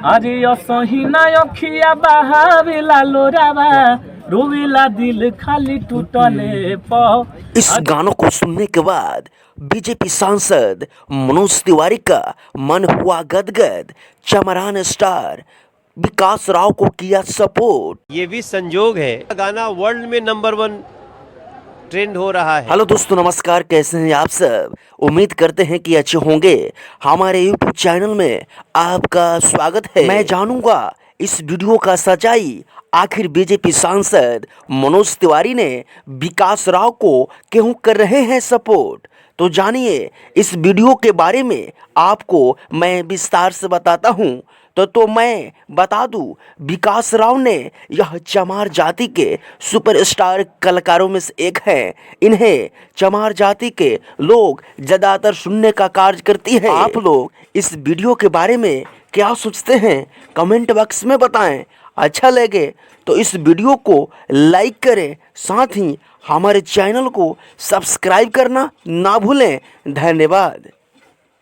अरे असही ना अखिया बहावेला लोरावा, रोवेला दिल खाली टूटले प। इस गानों को सुनने के बाद बीजेपी सांसद मनोज तिवारी का मन हुआ गदगद। चमरान स्टार विकास राव को किया सपोर्ट। ये भी संजोग है, गाना वर्ल्ड में नंबर 1 ट्रेंड हो रहा है। हेलो दोस्तों, नमस्कार। कैसे हैं आप सब? उम्मीद करते हैं कि अच्छे होंगे। हमारे यूट्यूब चैनल में आपका स्वागत है। मैं जानूंगा इस वीडियो का सच्चाई। आखिर बीजेपी सांसद मनोज तिवारी ने विकास राव को क्यों कर रहे हैं सपोर्ट? तो जानिए इस वीडियो के बारे में। आपको मैं विस्तार से बताता हूं। तो मैं बता दूं, विकास राव ने यह चमार जाति के सुपरस्टार कलाकारों में से एक हैं। इन्हें चमार जाति के लोग ज़्यादातर सुनने का कार्य करती है। आप लोग इस वीडियो के बारे में क्या सोचते हैं? कमेंट बॉक्स में बताएं। अच्छा लगे तो इस वीडियो को लाइक करें, साथ ही हमारे चैनल को सब्सक्राइब करना ना भूलें। धन्यवाद।